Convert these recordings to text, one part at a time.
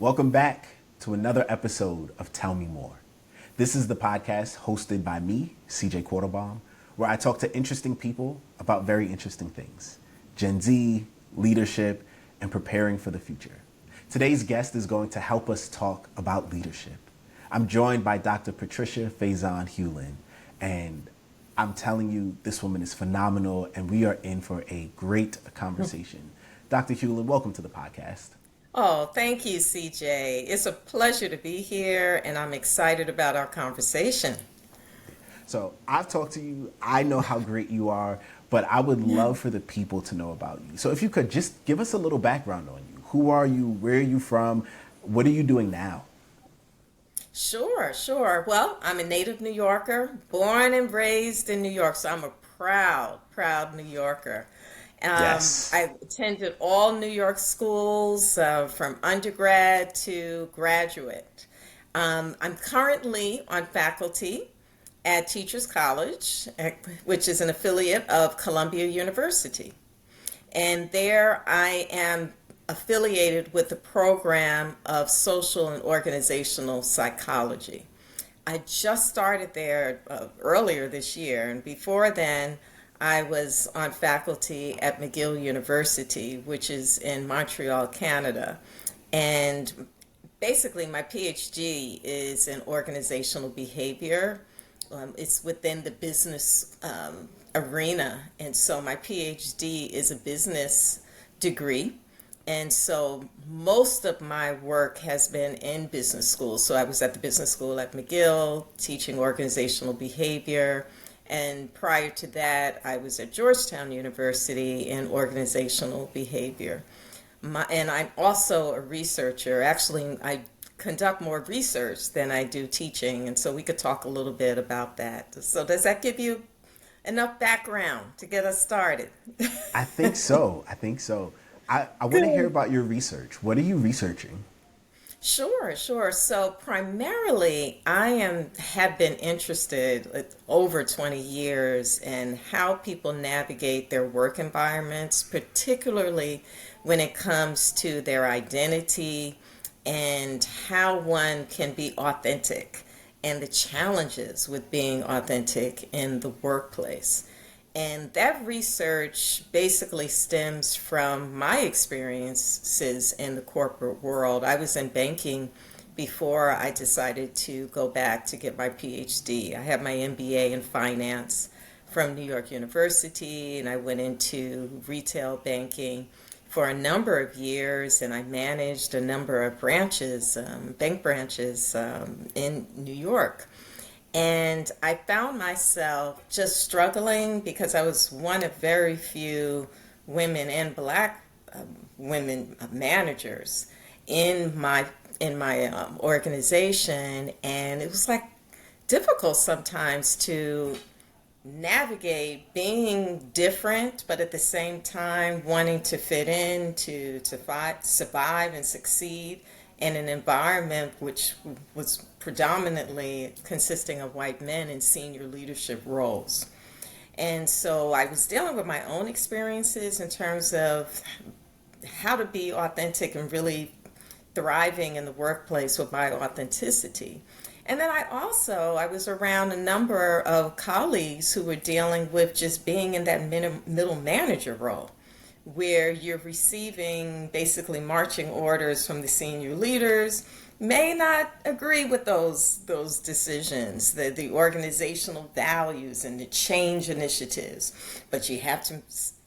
Welcome back to another episode of Tell Me More. This is the podcast hosted by me, CJ Quartlbaum, where I talk to interesting people about very interesting things. Gen Z, leadership, and preparing for the future. Today's guest is going to help us talk about leadership. I'm joined by Dr. Patricia Faison-Hewlin, and I'm telling you, this woman is phenomenal, and we are in for a great conversation. Dr. Hewlin, welcome to the podcast. Oh, thank you, CJ. It's a pleasure to be here, and I'm excited about our conversation. So I've talked to you, I know how great you are, but I would love for the people to know about you. So if you could just give us a little background on you. Who are you? Where are you from? What are you doing now? Sure. Well, I'm a native New Yorker, born and raised in New York, so I'm a proud New Yorker. Yes. I attended all New York schools from undergrad to graduate. I'm currently on faculty at Teachers College, which is an affiliate of Columbia University. And there I am affiliated with the program of social and organizational psychology. I just started there earlier this year, and before then, I was on faculty at McGill University, which is in Montreal, Canada. And basically, my PhD is in organizational behavior. It's within the business arena. And so my PhD is a business degree. And so most of my work has been in business schools. So I was at the business school at McGill, teaching organizational behavior. And prior to that, I was at Georgetown University in organizational behavior. And I'm also a researcher. Actually, I conduct more research than I do teaching. And so we could talk a little bit about that. So does that give you enough background to get us started? I think so. I want to hear about your research. What are you researching? Sure. So primarily, have been interested over 20 years in how people navigate their work environments, particularly when it comes to their identity and how one can be authentic and the challenges with being authentic in the workplace. And that research basically stems from my experiences in the corporate world. I was in banking before I decided to go back to get my PhD. I have my MBA in finance from New York University, and I went into retail banking for a number of years, and I managed a number of branches, bank branches in New York. And I found myself just struggling because I was one of very few women and black women managers in my organization, and it was like difficult sometimes to navigate being different, but at the same time wanting to fit in, to survive and succeed in an environment which was predominantly consisting of white men in senior leadership roles. And so I was dealing with my own experiences in terms of how to be authentic and really thriving in the workplace with my authenticity. And then I was around a number of colleagues who were dealing with just being in that middle manager role, where you're receiving basically marching orders from the senior leaders, may not agree with those decisions, the organizational values and the change initiatives, but you have to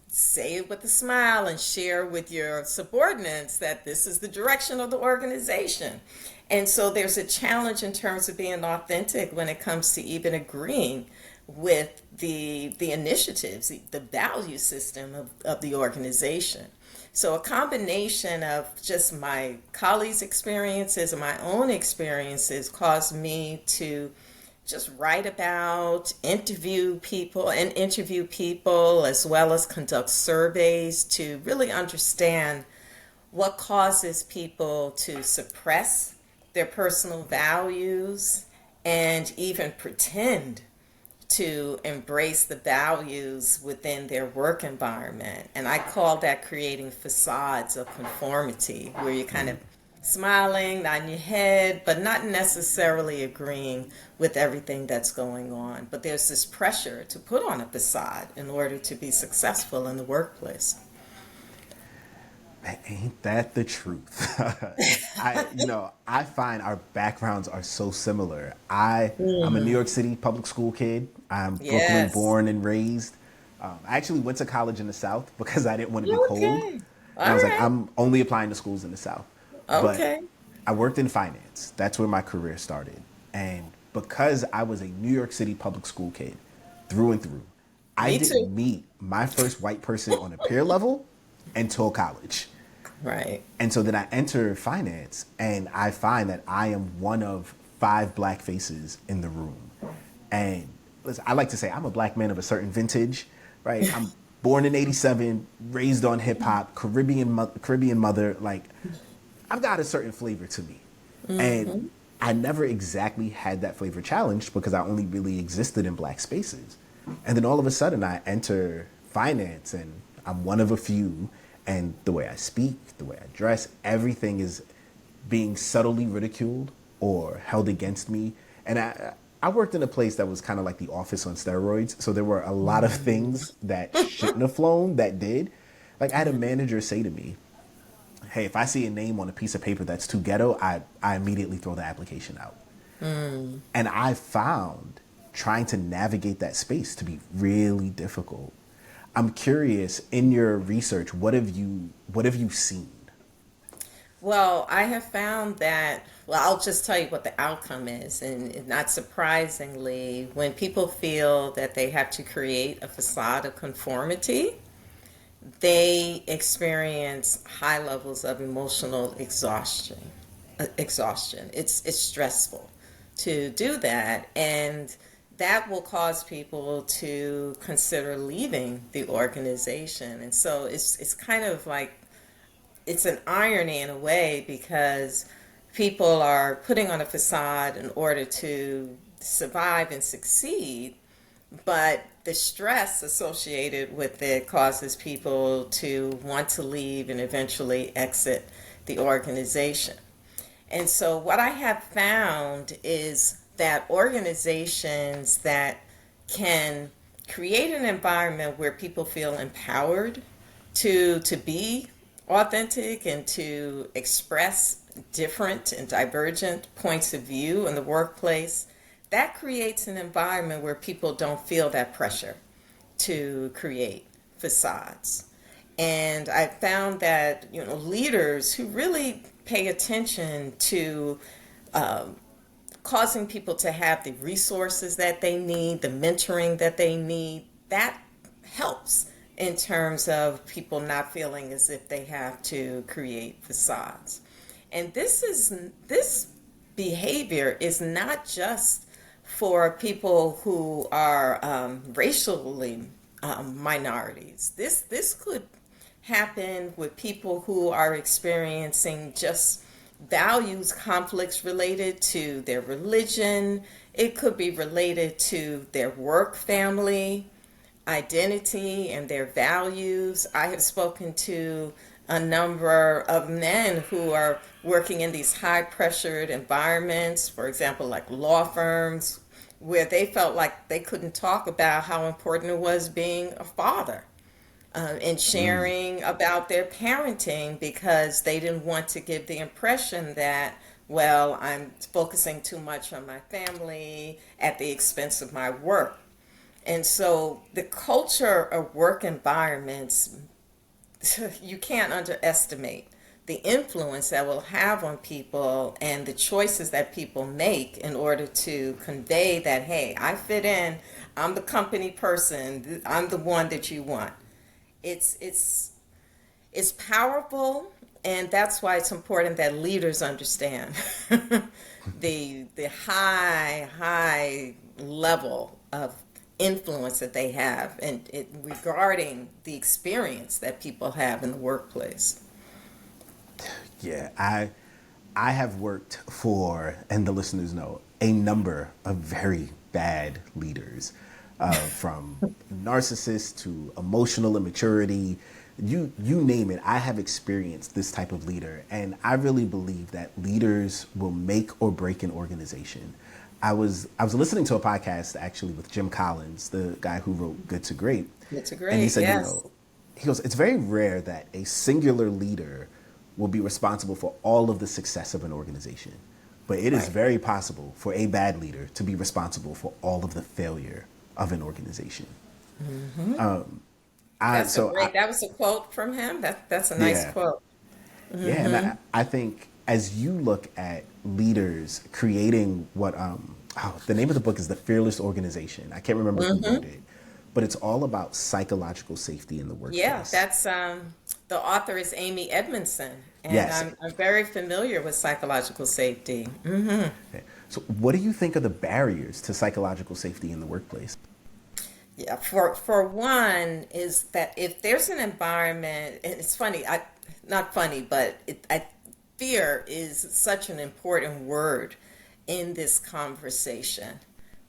say it with a smile and share with your subordinates that this is the direction of the organization. And so there's a challenge in terms of being authentic when it comes to even agreeing with the initiatives, the value system of the organization. So a combination of just my colleagues' experiences and my own experiences caused me to just write about, interview people, as well as conduct surveys to really understand what causes people to suppress their personal values and even pretend to embrace the values within their work environment. And I call that creating facades of conformity, where you kind of smiling, nodding your head, but not necessarily agreeing with everything that's going on. But there's this pressure to put on a facade in order to be successful in the workplace. Ain't that the truth? I find our backgrounds are so similar. I'm a New York City public school kid. I'm Brooklyn Yes. born and raised. I actually went to college in the South because I didn't want to be cold. Okay. And I All was like, right. I'm only applying to schools in the South. But Okay. I worked in finance. That's where my career started. And because I was a New York City public school kid through and through, I Me too. didn't meet my first white person on a peer level until college. Right. And so then I enter finance and I find that I am one of five black faces in the room. And listen, I like to say I'm a black man of a certain vintage, right? I'm born in '87, raised on hip hop, Caribbean mother. Like I've got a certain flavor to me. And I never exactly had that flavor challenged because I only really existed in black spaces. And then all of a sudden I enter finance and I'm one of a few. And the way I speak, the way I dress, everything is being subtly ridiculed or held against me. And I worked in a place that was kind of like the office on steroids. So there were a lot of things that shouldn't have flown that did. Like I had a manager say to me, hey, if I see a name on a piece of paper that's too ghetto, I immediately throw the application out. And I found trying to navigate that space to be really difficult. I'm curious, in your research, what have you seen? Well, I have found that, well, I'll just tell you what the outcome is. And not surprisingly, when people feel that they have to create a facade of conformity, they experience high levels of emotional exhaustion. Exhaustion. It's stressful to do that, and that will cause people to consider leaving the organization. And so it's kind of like it's an irony in a way because people are putting on a facade in order to survive and succeed, but the stress associated with it causes people to want to leave and eventually exit the organization. And so, what I have found is that organizations that can create an environment where people feel empowered to be authentic and to express different and divergent points of view in the workplace, that creates an environment where people don't feel that pressure to create facades. And I found that leaders who really pay attention to causing people to have the resources that they need, the mentoring that they need, that helps in terms of people not feeling as if they have to create facades. And this behavior is not just for people who are racially minorities. This could happen with people who are experiencing just values conflicts related to their religion. It could be related to their work family identity and their values. I have spoken to a number of men who are working in these high pressured environments, for example, like law firms, where they felt like they couldn't talk about how important it was being a father and sharing about their parenting because they didn't want to give the impression that, well, I'm focusing too much on my family at the expense of my work. And so the culture of work environments, you can't underestimate the influence that will have on people and the choices that people make in order to convey that, hey, I fit in, I'm the company person, I'm the one that you want. It's powerful, and that's why it's important that leaders understand the high level of influence that they have and regarding the experience that people have in the workplace. Yeah, I have worked for, and the listeners know, a number of very bad leaders, from narcissists to emotional immaturity You name it. I have experienced this type of leader, and I really believe that leaders will make or break an organization. I was listening to a podcast actually with Jim Collins, the guy who wrote Good to Great. It's a And he great, said, yes. he goes, it's very rare that a singular leader will be responsible for all of the success of an organization. But it is Right. very possible for a bad leader to be responsible for all of the failure of an organization. That's a So great, that was a quote from him. That's a nice yeah, quote. yeah, and I think as you look at leaders creating what the name of the book is The Fearless Organization. I can't remember who wrote it, but it's all about psychological safety in the Yeah, workplace. that's the author is Amy Edmondson, and Yes. I'm very familiar with psychological safety. Okay. So, what do you think are the barriers to psychological safety in the workplace? Yeah, for one is that if there's an environment, and it's funny, not funny, but fear is such an important word in this conversation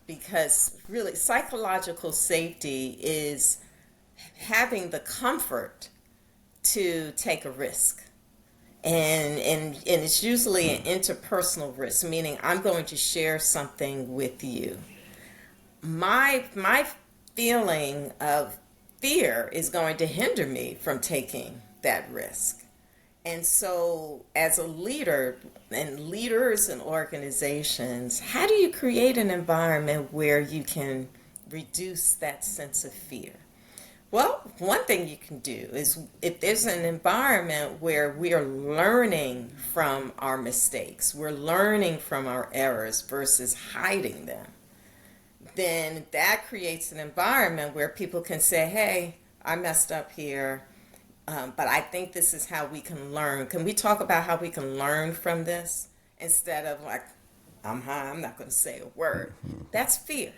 because really psychological safety is having the comfort to take a risk. And it's usually an interpersonal risk, meaning I'm going to share something with you. My feeling of fear is going to hinder me from taking that risk. And so, as a leader and leaders and organizations, how do you create an environment where you can reduce that sense of fear? Well, one thing you can do is if there's an environment where we are learning from our mistakes, we're learning from our errors versus hiding them, then that creates an environment where people can say, hey, I messed up here, but I think this is how we can learn. Can we talk about how we can learn from this instead of like, I'm high, I'm not going to say a word? That's fear.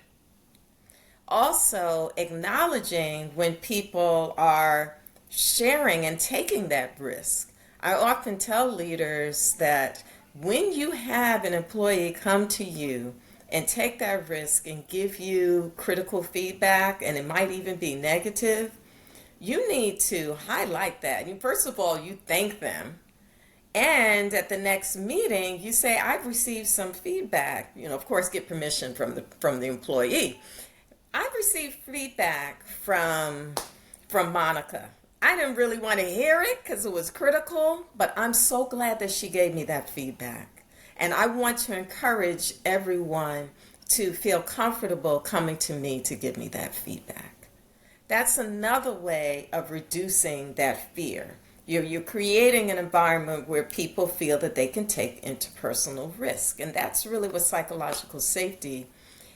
Also, acknowledging when people are sharing and taking that risk. I often tell leaders that when you have an employee come to you and take that risk and give you critical feedback, and it might even be negative, you need to highlight that. First of all, you thank them. And at the next meeting, you say, I've received some feedback. Of course, get permission from the employee. I've received feedback from Monica. I didn't really want to hear it because it was critical, but I'm so glad that she gave me that feedback. And I want to encourage everyone to feel comfortable coming to me to give me that feedback. That's another way of reducing that fear. You're creating an environment where people feel that they can take interpersonal risk. And that's really what psychological safety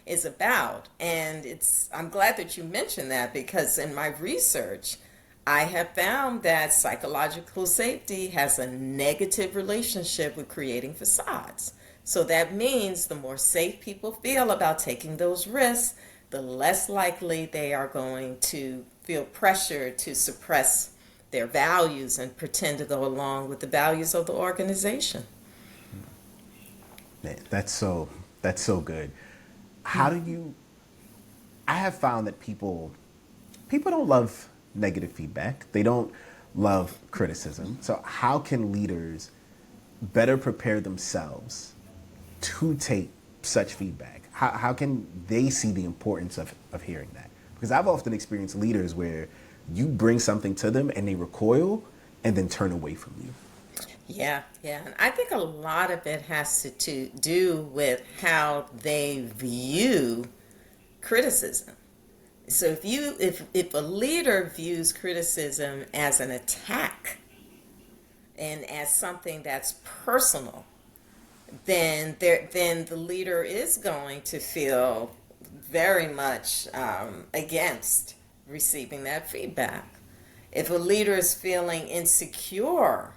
is about. And I'm glad that you mentioned that because in my research, I have found that psychological safety has a negative relationship with creating facades. So that means the more safe people feel about taking those risks, the less likely they are going to feel pressure to suppress their values and pretend to go along with the values of the organization. Man, that's so good. How do you? I have found that people don't love negative feedback. They don't love criticism. So how can leaders better prepare themselves to take such feedback? How can they see the importance of hearing that? Because I've often experienced leaders where you bring something to them and they recoil and then turn away from you. Yeah, yeah. And I think a lot of it has to do with how they view criticism. So if a leader views criticism as an attack and as something that's personal, then the leader is going to feel very much against receiving that feedback. If a leader is feeling insecure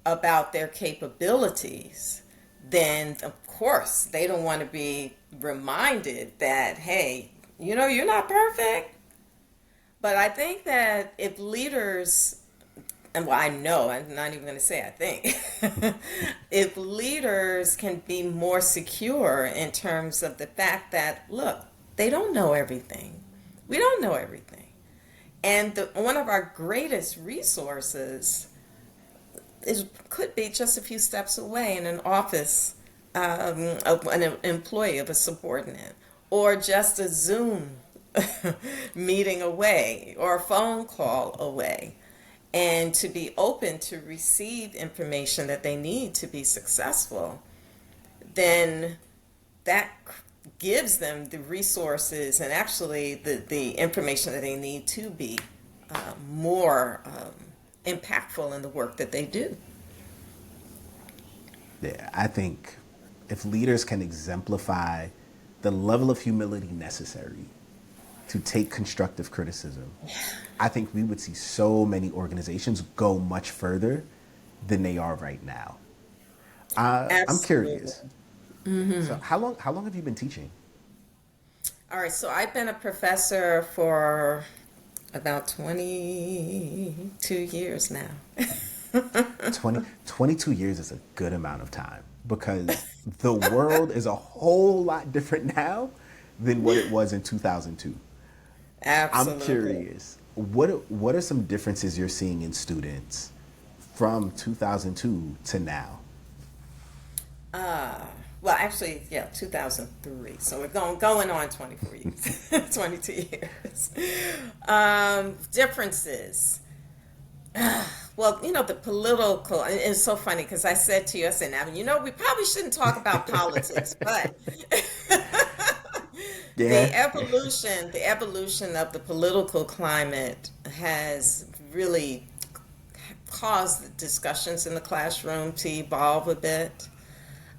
about their capabilities, then of course they don't want to be reminded that, hey, you're not perfect. But I think that if leaders, and well, I know, I'm not even going to say I think, if leaders can be more secure in terms of the fact that, look, they don't know everything. We don't know everything. And one of our greatest resources could be just a few steps away in an office of an employee of a subordinate, or just a Zoom meeting away or a phone call away. And to be open to receive information that they need to be successful, then that gives them the resources and actually the information that they need to be more impactful in the work that they do. Yeah, I think if leaders can exemplify the level of humility necessary to take constructive criticism, I think we would see so many organizations go much further than they are right now. I'm Absolutely. curious. So how long have you been teaching? All right, so I've been a professor for about 22 years now. 22 years is a good amount of time because the world is a whole lot different now than what it was in 2002. I'm Absolutely. curious, what are some differences you're seeing in students from 2002 to now? Well, actually, yeah, 2003. So we're going on 24 years, 22 years. Differences. Well, the political, and it's so funny because I said to you, I said, now, we probably shouldn't talk about politics, but Yeah. the evolution of the political climate has really caused discussions in the classroom to evolve a bit.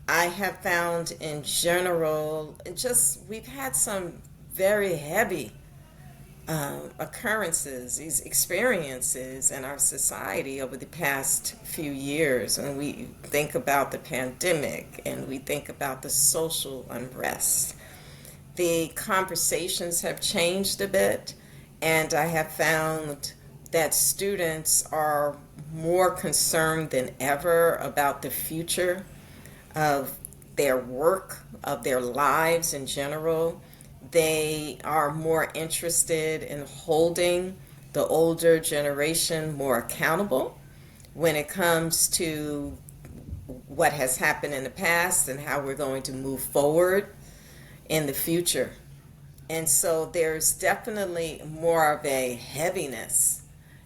I have found in general, we've had some very heavy occurrences, these experiences in our society over the past few years. And we think about the pandemic and we think about the social unrest. The conversations have changed a bit, and I have found that students are more concerned than ever about the future of their work, of their lives in general. They are more interested in holding the older generation more accountable when it comes to what has happened in the past and how we're going to move forward in the future. And so there's definitely more of a heaviness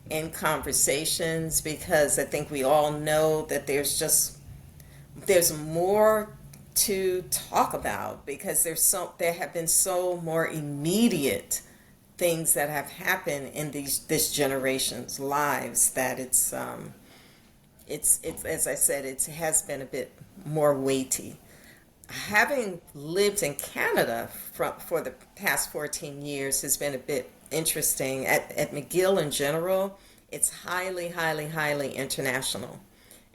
in conversations because I think we all know that there's more to talk about because there have been so more immediate things that have happened in this generation's lives that it's as I said, it has been a bit more weighty. Having lived in Canada for the past 14 years has been a bit interesting. At McGill in general, it's highly, highly, highly international.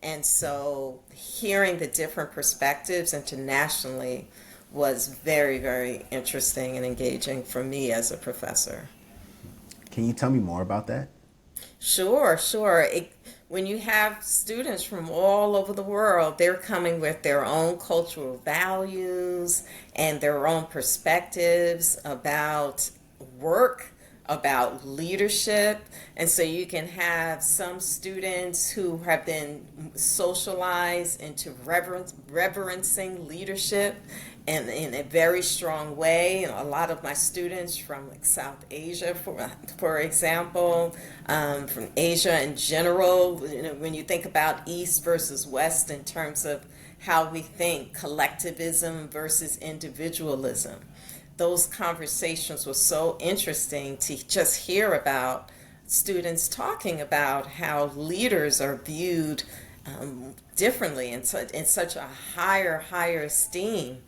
And so hearing the different perspectives internationally was very, very interesting and engaging for me as a professor. Can you tell me more about that? Sure, sure. When you have students from all over the world, they're coming with their own cultural values and their own perspectives about work, about leadership. And so you can have some students who have been socialized into reverencing leadership and in a very strong way. A lot of my students from South Asia, for example, from Asia in general, when you think about East versus West in terms of how we think collectivism versus individualism, those conversations were so interesting to just hear about students talking about how leaders are viewed differently in such a higher esteem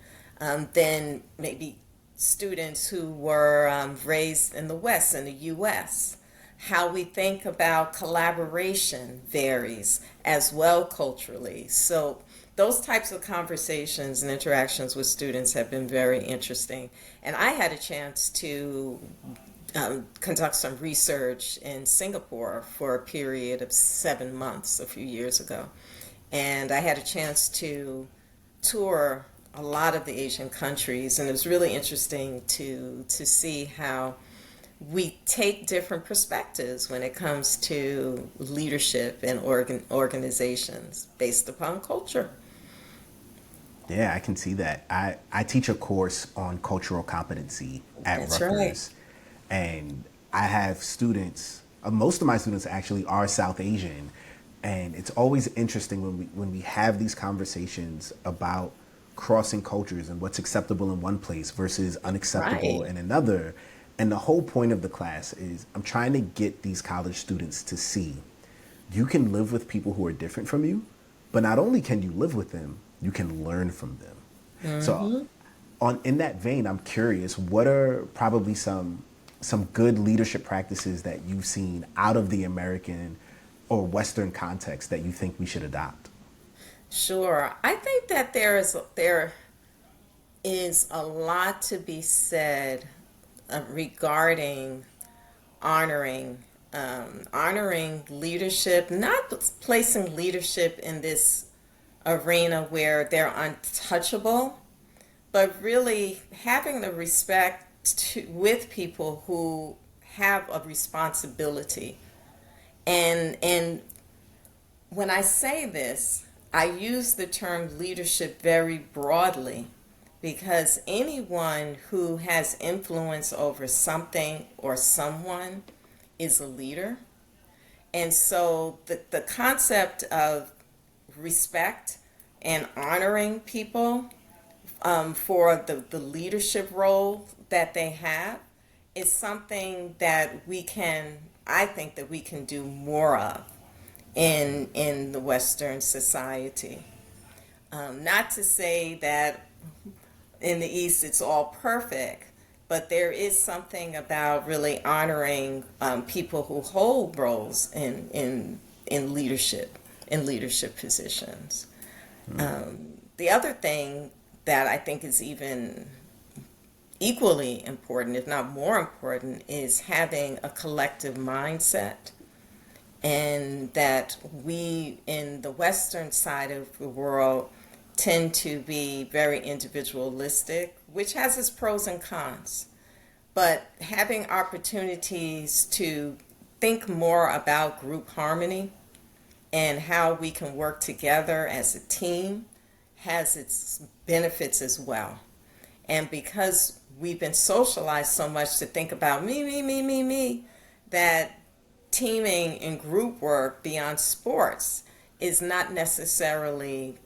than maybe students who were raised in the West, in the U.S. How we think about collaboration varies as well culturally. So those types of conversations and interactions with students have been very interesting. And I had a chance to conduct some research in Singapore for a period of 7 months a few years ago. And I had a chance to tour a lot of the Asian countries, and it was really interesting to see how we take different perspectives when it comes to leadership and organizations based upon culture. Yeah, I can see that. I teach a course on cultural competency at That's right. Rutgers, and I have students. Most of my students actually are South Asian, and it's always interesting when we have these conversations about crossing cultures and what's acceptable in one place versus unacceptable Right. in another. And the whole point of the class is I'm trying to get these college students to see you can live with people who are different from you, but not only can you live with them, you can learn from them. So on in that vein, I'm curious, what are probably some good leadership practices that you've seen out of the American or Western context that you think we should adopt? Sure. I think that there is a lot to be said regarding honoring honoring leadership, not placing leadership in this arena where they're untouchable, but really having the respect with people who have a responsibility. And when I say this, I use the term leadership very broadly because anyone who has influence over something or someone is a leader. And so the concept of respect and honoring people for the leadership role that they have is something that I think that we can do more of in the Western society. Not to say that in the East it's all perfect, but there is something about really honoring people who hold roles in leadership positions. The other thing that I think is even equally important, if not more important, is having a collective mindset. And that we in the Western side of the world tend to be very individualistic, which has its pros and cons. But having opportunities to think more about group harmony and how we can work together as a team has its benefits as well. And because we've been socialized so much to think about me, that teaming and group work beyond sports is not necessarily,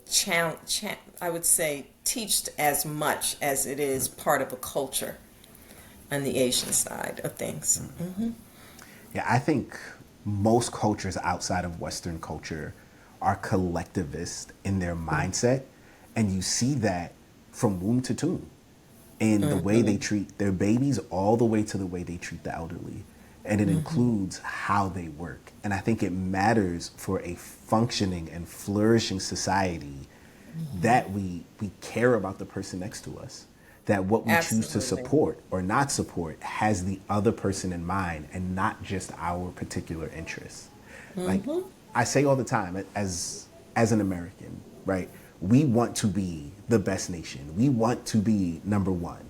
I would say, teached as much as it is part of a culture on the Asian side of things. Yeah, I think most cultures outside of Western culture are collectivist in their mindset, and you see that from womb to tomb in the way they treat their babies all the way to the way they treat the elderly. And it includes how they work. And I think it matters for a functioning and flourishing society that we care about the person next to us, that what we choose to Absolutely. support or not support has the other person in mind and not just our particular interests. Like I say all the time, as an American, right? We want to be the best nation. We want to be number one.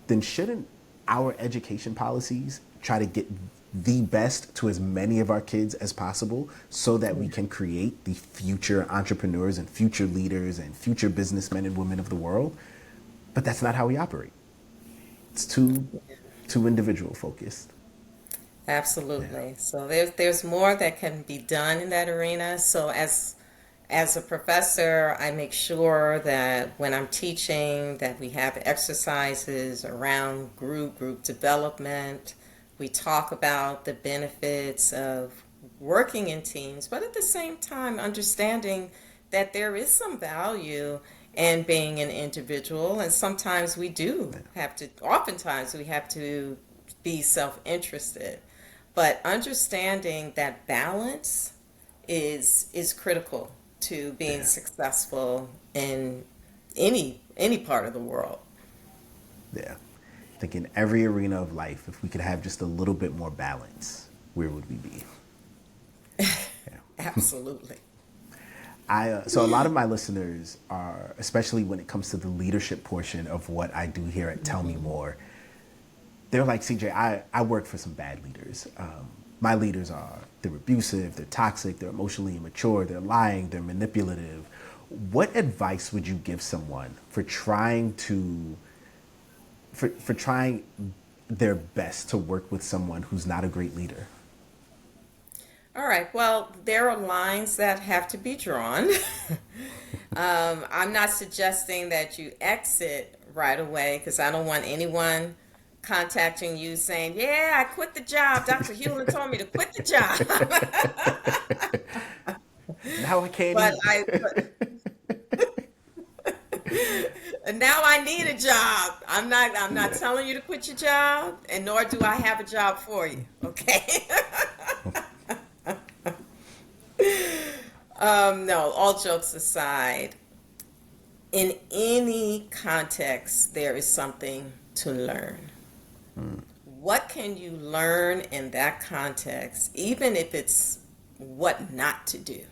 Then shouldn't our education policies try to get the best to as many of our kids as possible so that we can create the future entrepreneurs and future leaders and future businessmen and women of the world? But that's not how we operate. It's too individual focused. Yeah. Absolutely. So there's more that can be done in that arena. So as a professor, I make sure that when I'm teaching that we have exercises around group development. We talk about the benefits of working in teams, but at the same time understanding that there is some value in being an individual, and oftentimes we have to be self-interested. But understanding that balance is critical to being Yeah. successful in any part of the world. Yeah. I think in every arena of life, if we could have just a little bit more balance, where would we be? Yeah. Absolutely. So a lot of my listeners are, especially when it comes to the leadership portion of what I do here at Tell Me More, they're like, CJ, I work for some bad leaders. My leaders they're abusive, they're toxic, they're emotionally immature, they're lying, they're manipulative. What advice would you give someone for trying their best to work with someone who's not a great leader? All right. Well, there are lines that have to be drawn. I'm not suggesting that you exit right away because I don't want anyone contacting you saying, "Yeah, I quit the job. Dr. Hewlin told me to quit the job." Now I can't but eat. I and now I need a job. I'm not telling you to quit your job, and nor do I have a job for you. Okay. No, all jokes aside, in any context, there is something to learn. What can you learn in that context, even if it's what not to do?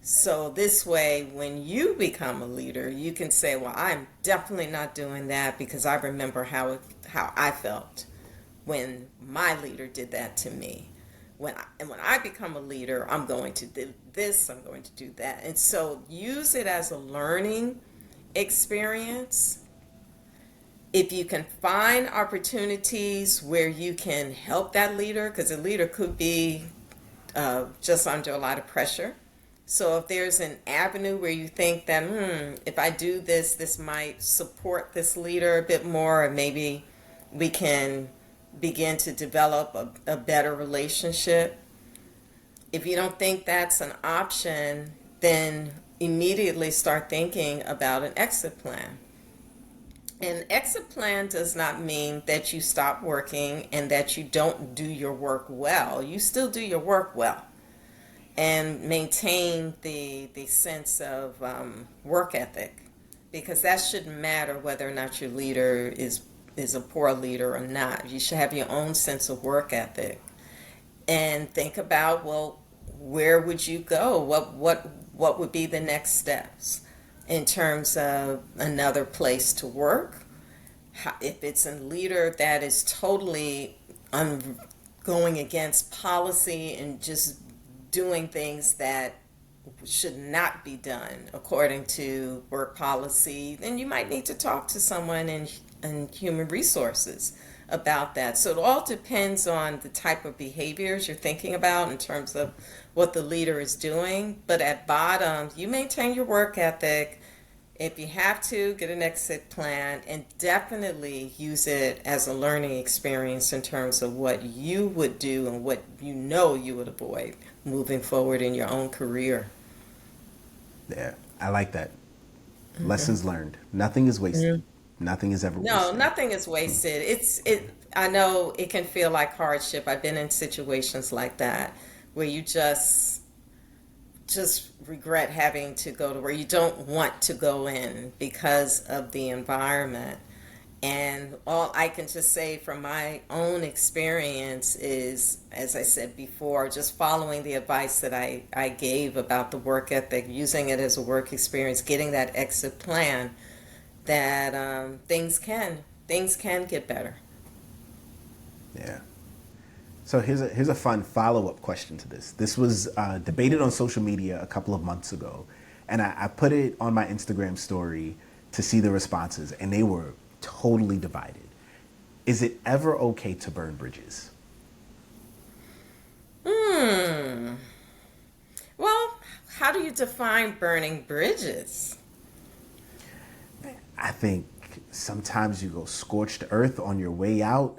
So this way, when you become a leader, you can say, well, I'm definitely not doing that because I remember how I felt when my leader did that to me. When I become a leader, I'm going to do this, I'm going to do that. And so use it as a learning experience. If you can find opportunities where you can help that leader, because a leader could be just under a lot of pressure. So if there's an avenue where you think that, if I do this, this might support this leader a bit more, or maybe we can begin to develop a better relationship. If you don't think that's an option, then immediately start thinking about an exit plan. An exit plan does not mean that you stop working and that you don't do your work well. You still do your work well and maintain the sense of work ethic, because that shouldn't matter whether or not your leader is a poor leader or not. You should have your own sense of work ethic and think about, well, where would you go? What would be the next steps in terms of another place to work? If it's a leader that is totally going against policy and just doing things that should not be done according to work policy, then you might need to talk to someone in human resources about that. So it all depends on the type of behaviors you're thinking about in terms of what the leader is doing. But at bottom, you maintain your work ethic. If you have to, get an exit plan and definitely use it as a learning experience in terms of what you would do and what you know you would avoid moving forward in your own career. Yeah, I like that. Lessons learned. Nothing is wasted. Nothing is ever No, wasted. nothing is wasted. I know it can feel like hardship. I've been in situations like that where you just regret having to go to where you don't want to go in because of the environment. And all I can just say from my own experience is, as I said before, just following the advice that I gave about the work ethic, using it as a work experience, getting that exit plan, that things can get better. Yeah. So here's a fun follow-up question to this. This was debated on social media a couple of months ago, and I put it on my Instagram story to see the responses, and they were totally divided. Is it ever okay to burn bridges? Well, how do you define burning bridges? I think sometimes you go scorched earth on your way out,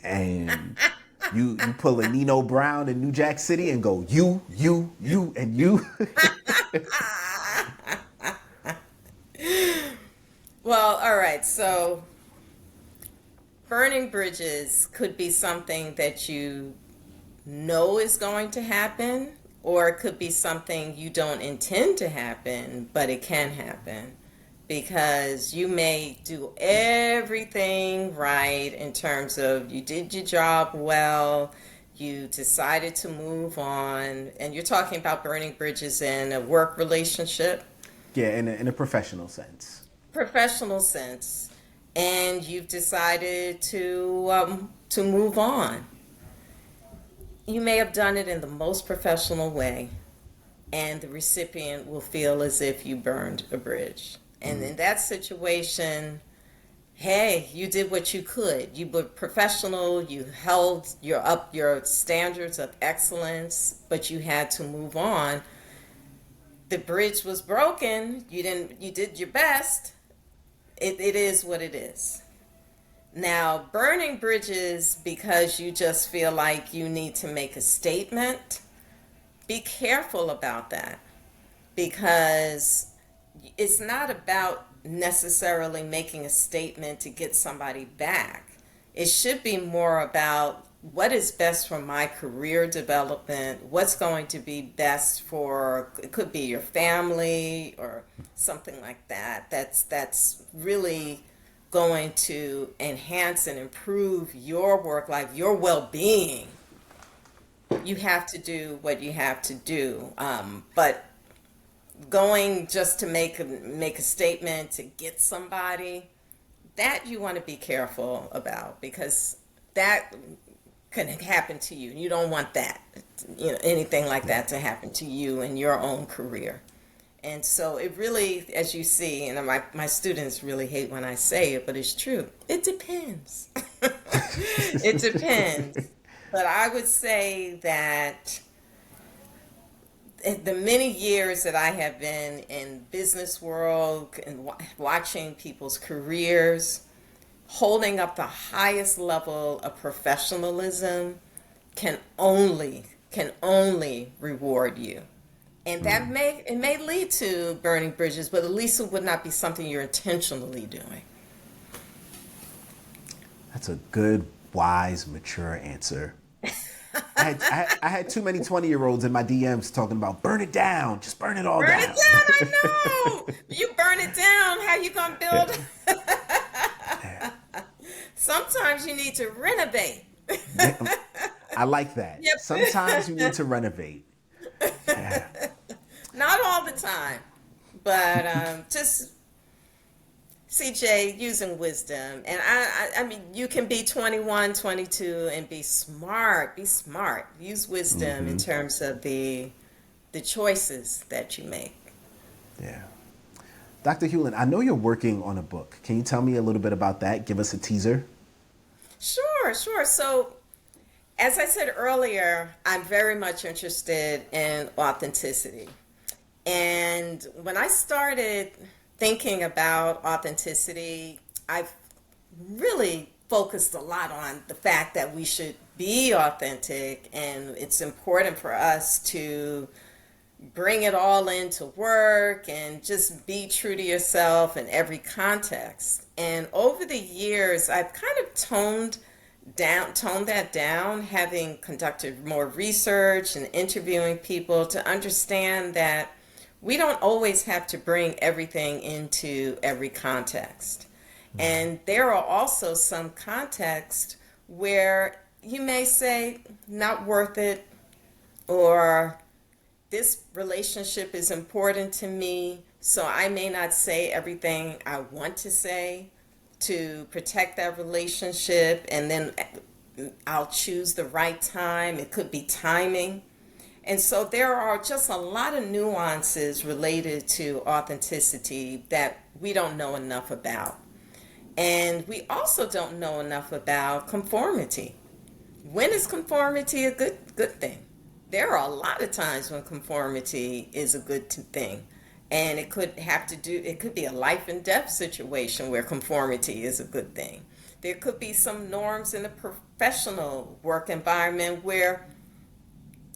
and you pull a Nino Brown in New Jack City and go, you, and you. Well, all right. So burning bridges could be something that you know is going to happen, or it could be something you don't intend to happen, but it can happen. Because you may do everything right in terms of you did your job well, you decided to move on, and you're talking about burning bridges in a work relationship. Yeah, in a professional sense. Professional sense. and you've decided to move on. You may have done it in the most professional way, and the recipient will feel as if you burned a bridge. And in that situation, hey, you did what you could. You were professional, you held your standards of excellence, but you had to move on. The bridge was broken. You did your best. It is what it is. Now, burning bridges because you just feel like you need to make a statement, be careful about that, because it's not about necessarily making a statement to get somebody back. It should be more about what is best for my career development, what's going to be best for, it could be your family or something like that. That's really going to enhance and improve your work life, your well-being. You have to do what you have to do. But going just to make a statement to get somebody, that you want to be careful about, because that can happen to you. You don't want that, anything like that to happen to you in your own career. And so it really, as you see, and my students really hate when I say it, but it's true. It depends. It depends. But I would say that the many years that I have been in business world and watching people's careers, holding up the highest level of professionalism can only reward you. And that may lead to burning bridges, but at least it would not be something you're intentionally doing. That's a good, wise, mature answer. I had too many 20-year-olds in my DMs talking about burn it down, just burn it all down. Burn it down, I know. You burn it down, how you gonna build? Yeah. Sometimes you need to renovate. I like that. Yep. Sometimes you need to renovate. Yeah. Not all the time, but just CJ using wisdom. And I mean, you can be 21, 22 and be smart. Be smart. Use wisdom in terms of the choices that you make. Yeah. Dr. Hewlin, I know you're working on a book. Can you tell me a little bit about that? Give us a teaser. Sure. So, as I said earlier, I'm very much interested in authenticity. And when I started thinking about authenticity, I've really focused a lot on the fact that we should be authentic, and it's important for us to bring it all into work and just be true to yourself in every context. And over the years, I've kind of toned that down, having conducted more research and interviewing people to understand that we don't always have to bring everything into every context. And there are also some contexts where you may say, not worth it, or this relationship is important to me, so I may not say everything I want to say to protect that relationship, and then I'll choose the right time. It could be timing. And so there are just a lot of nuances related to authenticity that we don't know enough about. And we also don't know enough about conformity. When is conformity a good thing? There are a lot of times when conformity is a good thing. And it could be a life and death situation where conformity is a good thing. There could be some norms in a professional work environment where,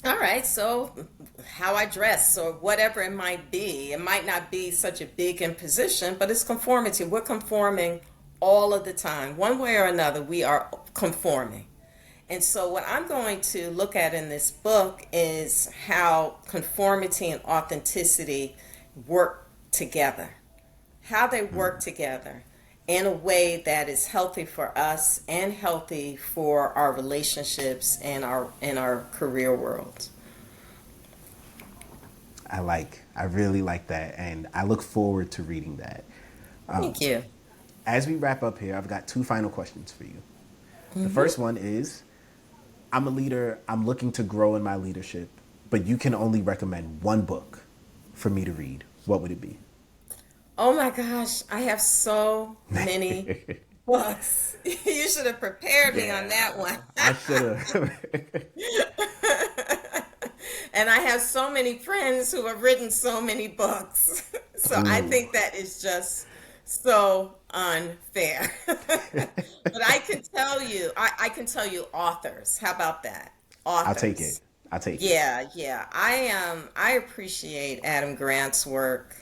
all right, so how I dress or whatever it might not be such a big imposition, but it's conformity. We're conforming all of the time. One way or another, we are conforming. And so what I'm going to look at in this book is how conformity and authenticity work together, how they work together in a way that is healthy for us and healthy for our relationships and our career world. I really like that, and I look forward to reading that. Thank you. As we wrap up here, I've got two final questions for you. The first one is, I'm a leader, I'm looking to grow in my leadership, but you can only recommend one book for me to read. What would it be? Oh my gosh, I have so many books. You should have prepared me on that one. I should have. And I have so many friends who have written so many books. So I Ooh, think that is just so unfair. But I can tell you authors. How about that? I'll take it. Authors. I'll take it. Yeah, yeah. I appreciate Adam Grant's work.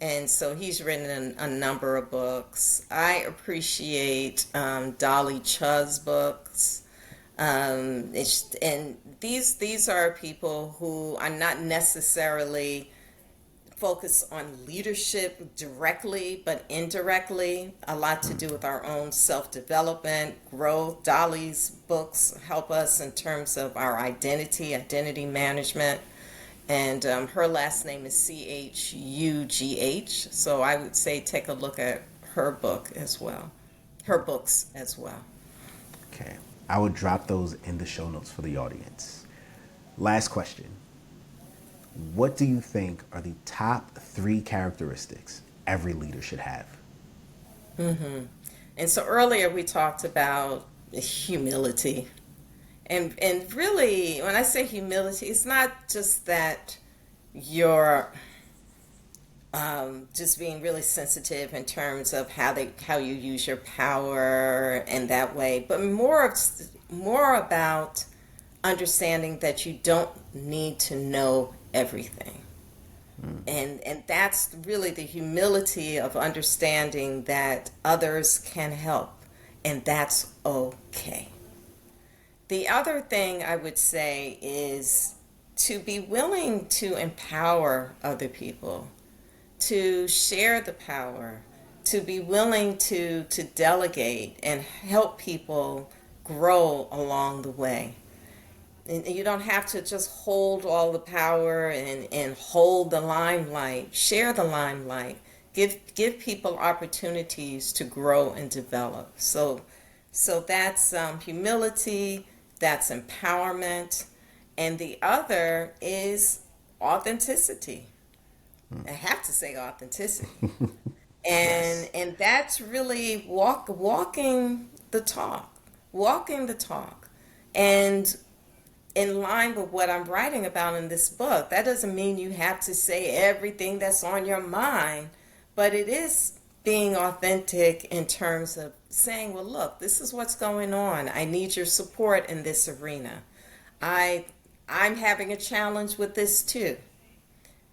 And so he's written a number of books. I appreciate Dolly Chu's books. And these are people who are not necessarily focused on leadership directly, but indirectly. A lot to do with our own self-development, growth. Dolly's books help us in terms of our identity management. And her last name is Chugh. So I would say take a look at her book as well, her books as well. Okay. I will drop those in the show notes for the audience. Last question. What do you think are the top 3 characteristics every leader should have? And so earlier we talked about humility. And really, when I say humility, it's not just that you're just being really sensitive in terms of how you use your power and that way, but more about understanding that you don't need to know everything. And that's really the humility of understanding that others can help, and that's okay. The other thing I would say is to be willing to empower other people, to share the power, to be willing to delegate and help people grow along the way. And you don't have to just hold all the power and hold the limelight. Share the limelight. Give people opportunities to grow and develop. So that's humility, that's empowerment. And the other is authenticity. I have to say authenticity. Yes. And that's really walking the talk. Walking the talk. And in line with what I'm writing about in this book, that doesn't mean you have to say everything that's on your mind, but it is being authentic in terms of saying, well, look, this is what's going on. I need your support in this arena. I'm having a challenge with this too.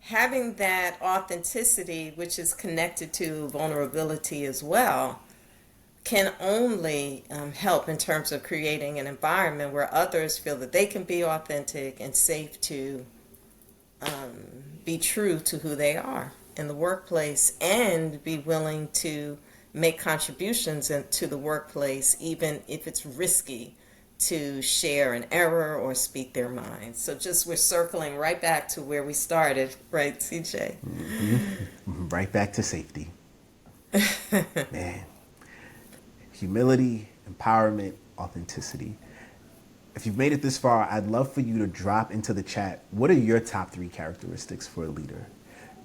Having that authenticity, which is connected to vulnerability as well, can only help in terms of creating an environment where others feel that they can be authentic and safe to be true to who they are in the workplace, and be willing to make contributions to the workplace, even if it's risky to share an error or speak their mind. So just we're circling right back to where we started, right, CJ? Mm-hmm. Right back to safety. Man. Humility, empowerment, authenticity. If you've made it this far, I'd love for you to drop into the chat, what are your top 3 characteristics for a leader?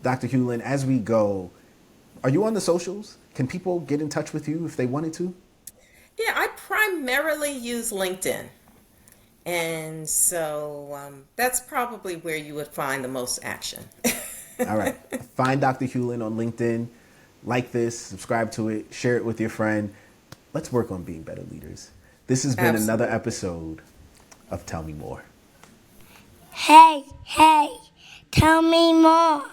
Dr. Hewlin, as we go, are you on the socials? Can people get in touch with you if they wanted to? Yeah, I primarily use LinkedIn. And so that's probably where you would find the most action. All right. Find Dr. Hewlin on LinkedIn. Like this, subscribe to it, share it with your friend. Let's work on being better leaders. This has been Absolutely. another episode of Tell Me More. Hey, tell me more.